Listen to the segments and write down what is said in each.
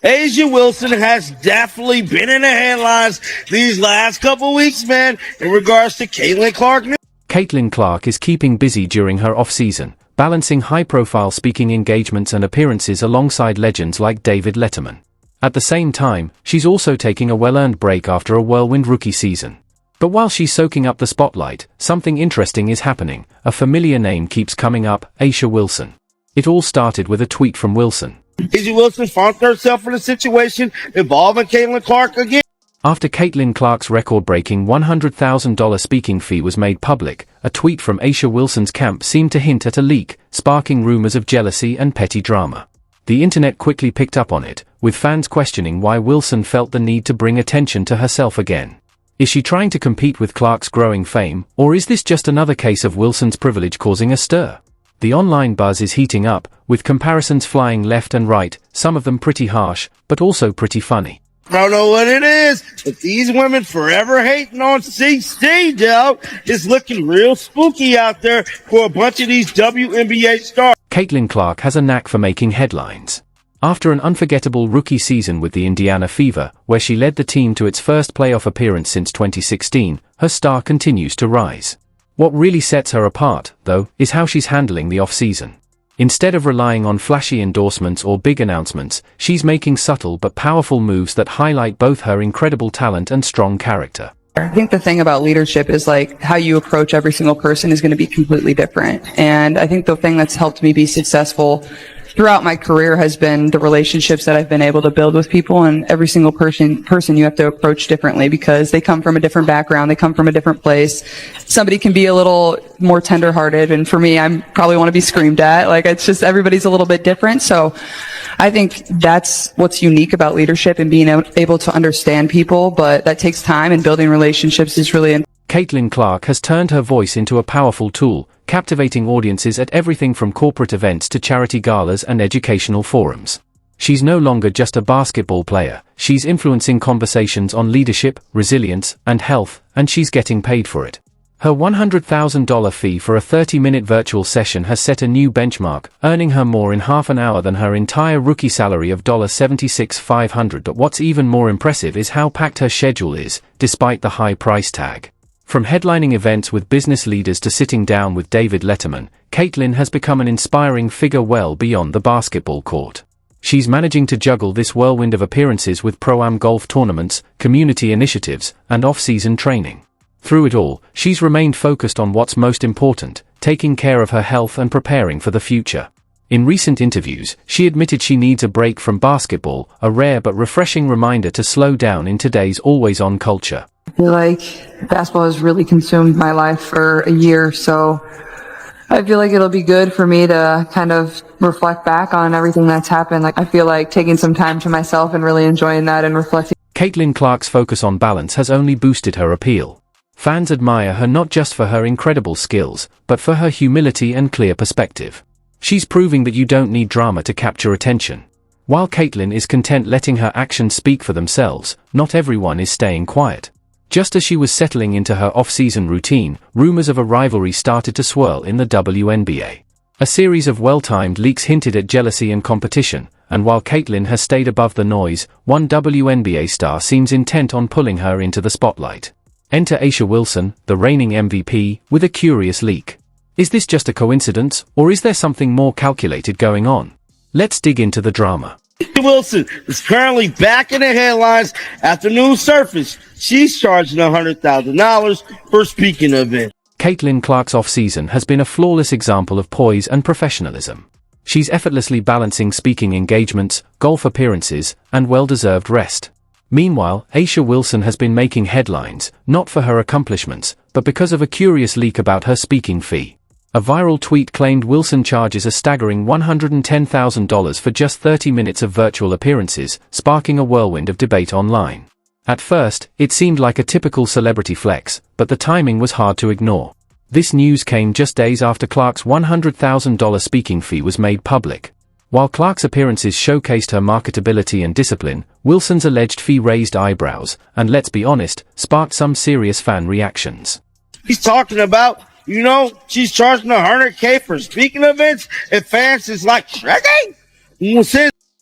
Asia Wilson has definitely been in the headlines these last couple weeks, man, in regards to Caitlin Clark. Caitlin Clark is keeping busy during her off-season, balancing high-profile speaking engagements and appearances alongside legends like David Letterman. At the same time, she's also taking a well-earned break after a whirlwind rookie season. But while she's soaking up the spotlight, something interesting is happening. A familiar name keeps coming up: Asia Wilson. It all started with a tweet from Wilson. Asia Wilson found herself in a situation involving Caitlin Clark again. After Caitlin Clark's record-breaking $100,000 speaking fee was made public, a tweet from Asia Wilson's camp seemed to hint at a leak, sparking rumors of jealousy and petty drama. The internet quickly picked up on it, with fans questioning why Wilson felt the need to bring attention to herself again. Is she trying to compete with Clark's growing fame, or is this just another case of Wilson's privilege causing a stir? The online buzz is heating up, with comparisons flying left and right, some of them pretty harsh, but also pretty funny. I don't know what it is, but these women forever hating on CC, dog. It's looking real spooky out there for a bunch of these WNBA stars. Caitlin Clark has a knack for making headlines. After an unforgettable rookie season with the Indiana Fever, where she led the team to its first playoff appearance since 2016, her star continues to rise. What really sets her apart, though, is how she's handling the off-season. Instead of relying on flashy endorsements or big announcements, she's making subtle but powerful moves that highlight both her incredible talent and strong character. I think the thing about leadership is like how you approach every single person is going to be completely different. And I think the thing that's helped me be successful throughout my career has been the relationships that I've been able to build with people, and every single person you have to approach differently because they come from a different background, they come from a different place. Somebody can be a little more tenderhearted, and for me, I probably want to be screamed at. Like, it's just everybody's a little bit different. So I think that's what's unique about leadership and being able to understand people, but that takes time, and building relationships is really important. Caitlin Clark has turned her voice into a powerful tool, captivating audiences at everything from corporate events to charity galas and educational forums. She's no longer just a basketball player, she's influencing conversations on leadership, resilience, and health, and she's getting paid for it. Her $100,000 fee for a 30-minute virtual session has set a new benchmark, earning her more in half an hour than her entire rookie salary of $76,500. But what's even more impressive is how packed her schedule is, despite the high price tag. From headlining events with business leaders to sitting down with David Letterman, Caitlin has become an inspiring figure well beyond the basketball court. She's managing to juggle this whirlwind of appearances with pro-am golf tournaments, community initiatives, and off-season training. Through it all, she's remained focused on what's most important, taking care of her health and preparing for the future. In recent interviews, she admitted she needs a break from basketball, a rare but refreshing reminder to slow down in today's always-on culture. I feel like basketball has really consumed my life for a year, so I feel like it'll be good for me to kind of reflect back on everything that's happened. Like, I feel like taking some time to myself and really enjoying that and reflecting. Caitlin Clark's focus on balance has only boosted her appeal. Fans admire her not just for her incredible skills, but for her humility and clear perspective. She's proving that you don't need drama to capture attention. While Caitlin is content letting her actions speak for themselves, not everyone is staying quiet. Just as she was settling into her off-season routine, rumors of a rivalry started to swirl in the WNBA. A series of well-timed leaks hinted at jealousy and competition, and while Caitlin has stayed above the noise, one WNBA star seems intent on pulling her into the spotlight. Enter Asia Wilson, the reigning MVP, with a curious leak. Is this just a coincidence, or is there something more calculated going on? Let's dig into the drama. Wilson is currently back in the headlines after news surfaced. She's charging $100,000 for a speaking event. Caitlin Clark's off-season has been a flawless example of poise and professionalism. She's effortlessly balancing speaking engagements, golf appearances, and well-deserved rest. Meanwhile, Asia Wilson has been making headlines, not for her accomplishments, but because of a curious leak about her speaking fee. A viral tweet claimed Wilson charges a staggering $110,000 for just 30 minutes of virtual appearances, sparking a whirlwind of debate online. At first, it seemed like a typical celebrity flex, but the timing was hard to ignore. This news came just days after Clark's $100,000 speaking fee was made public. While Clark's appearances showcased her marketability and discipline, Wilson's alleged fee raised eyebrows, and let's be honest, sparked some serious fan reactions. He's talking about, she's charging $100K for speaking events, and fans is like, Shrek?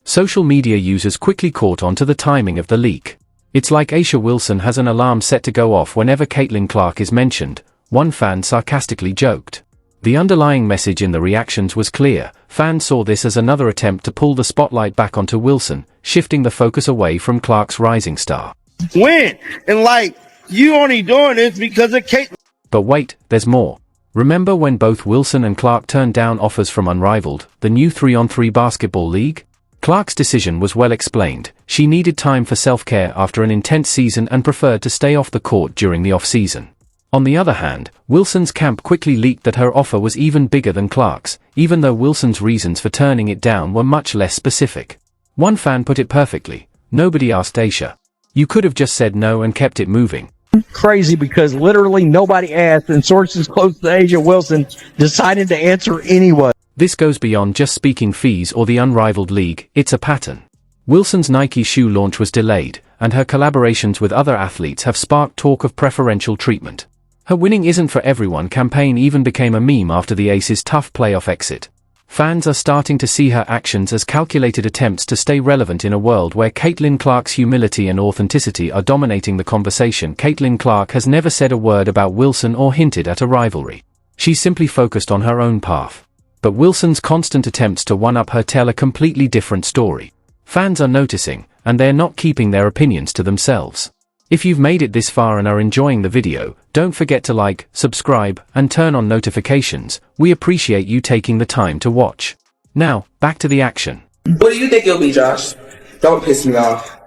Social media users quickly caught on to the timing of the leak. It's like Aisha Wilson has an alarm set to go off whenever Caitlin Clark is mentioned, one fan sarcastically joked. The underlying message in the reactions was clear. Fans saw this as another attempt to pull the spotlight back onto Wilson, shifting the focus away from Clark's rising star. Win. And like, you only doing this because of Caitlin. But wait, there's more. Remember when both Wilson and Clark turned down offers from Unrivaled, the new 3-on-3 basketball league? Clark's decision was well explained. She needed time for self-care after an intense season and preferred to stay off the court during the off-season. On the other hand, Wilson's camp quickly leaked that her offer was even bigger than Clark's, even though Wilson's reasons for turning it down were much less specific. One fan put it perfectly: nobody asked Aisha. You could have just said no and kept it moving. Crazy because literally nobody asked, and sources close to Aisha Wilson decided to answer anyway. This goes beyond just speaking fees or the Unrivaled League, it's a pattern. Wilson's Nike shoe launch was delayed, and her collaborations with other athletes have sparked talk of preferential treatment. Her "winning isn't for everyone" campaign even became a meme after the Aces' tough playoff exit. Fans are starting to see her actions as calculated attempts to stay relevant in a world where Caitlin Clark's humility and authenticity are dominating the conversation. Caitlin Clark has never said a word about Wilson or hinted at a rivalry. She's simply focused on her own path. But Wilson's constant attempts to one-up her tell a completely different story. Fans are noticing, and they're not keeping their opinions to themselves. If you've made it this far and are enjoying the video, don't forget to like, subscribe, and turn on notifications. We appreciate you taking the time to watch. Now, back to the action. What do you think you'll be, Josh? Don't piss me off.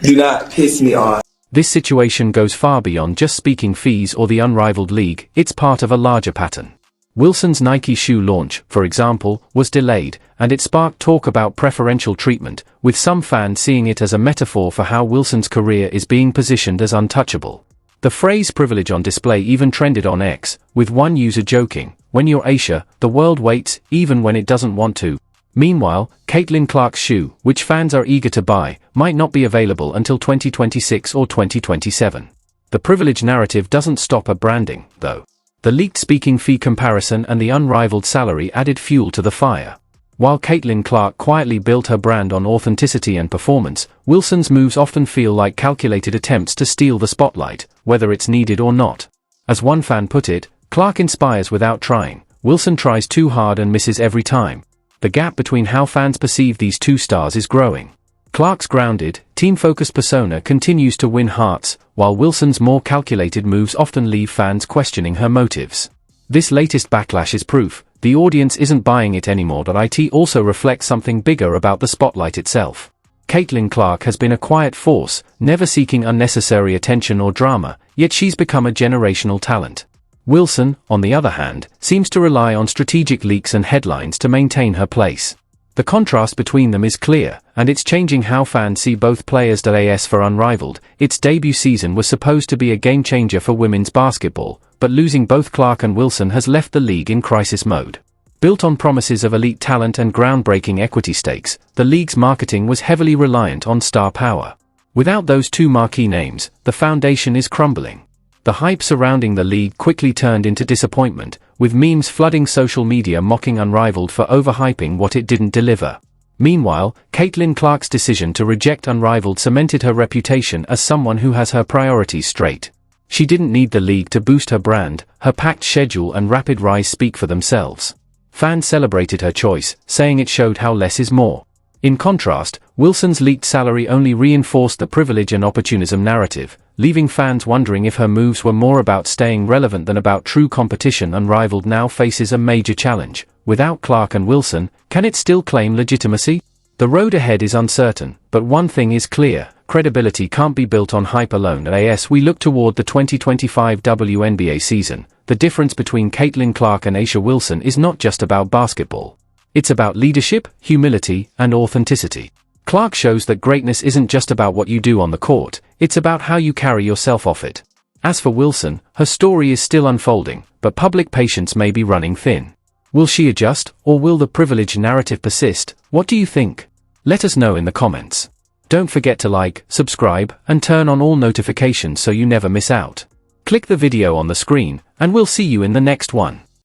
Do not piss me off. This situation goes far beyond just speaking fees or the Unrivaled League. It's part of a larger pattern. Wilson's Nike shoe launch, for example, was delayed, and it sparked talk about preferential treatment, with some fans seeing it as a metaphor for how Wilson's career is being positioned as untouchable. The phrase "privilege on display" even trended on X, with one user joking, "When you're Aisha, the world waits, even when it doesn't want to." Meanwhile, Caitlin Clark's shoe, which fans are eager to buy, might not be available until 2026 or 2027. The privilege narrative doesn't stop at branding, though. The leaked speaking fee comparison and the unrivaled salary added fuel to the fire. While Caitlin Clark quietly built her brand on authenticity and performance, Wilson's moves often feel like calculated attempts to steal the spotlight, whether it's needed or not. As one fan put it, Clark inspires without trying. Wilson tries too hard and misses every time. The gap between how fans perceive these two stars is growing. Clark's grounded, team-focused persona continues to win hearts, while Wilson's more calculated moves often leave fans questioning her motives. This latest backlash is proof the audience isn't buying it anymore. It also reflects something bigger about the spotlight itself. Caitlin Clark has been a quiet force, never seeking unnecessary attention or drama, yet she's become a generational talent. Wilson, on the other hand, seems to rely on strategic leaks and headlines to maintain her place. The contrast between them is clear, and it's changing how fans see both players. As for Unrivaled, its debut season was supposed to be a game-changer for women's basketball, but losing both Clark and Wilson has left the league in crisis mode. Built on promises of elite talent and groundbreaking equity stakes, the league's marketing was heavily reliant on star power. Without those two marquee names, the foundation is crumbling. The hype surrounding the league quickly turned into disappointment, with memes flooding social media mocking Unrivaled for overhyping what it didn't deliver. Meanwhile, Caitlin Clark's decision to reject Unrivaled cemented her reputation as someone who has her priorities straight. She didn't need the league to boost her brand. Her packed schedule and rapid rise speak for themselves. Fans celebrated her choice, saying it showed how less is more. In contrast, Wilson's leaked salary only reinforced the privilege and opportunism narrative, leaving fans wondering if her moves were more about staying relevant than about true competition. Unrivaled now faces a major challenge. Without Clark and Wilson, can it still claim legitimacy? The road ahead is uncertain, but one thing is clear: credibility can't be built on hype alone. As we look toward the 2025 WNBA season, the difference between Caitlin Clark and Aisha Wilson is not just about basketball. It's about leadership, humility, and authenticity. Clark shows that greatness isn't just about what you do on the court, it's about how you carry yourself off it. As for Wilson, her story is still unfolding, but public patience may be running thin. Will she adjust, or will the privilege narrative persist? What do you think? Let us know in the comments. Don't forget to like, subscribe, and turn on all notifications so you never miss out. Click the video on the screen, and we'll see you in the next one.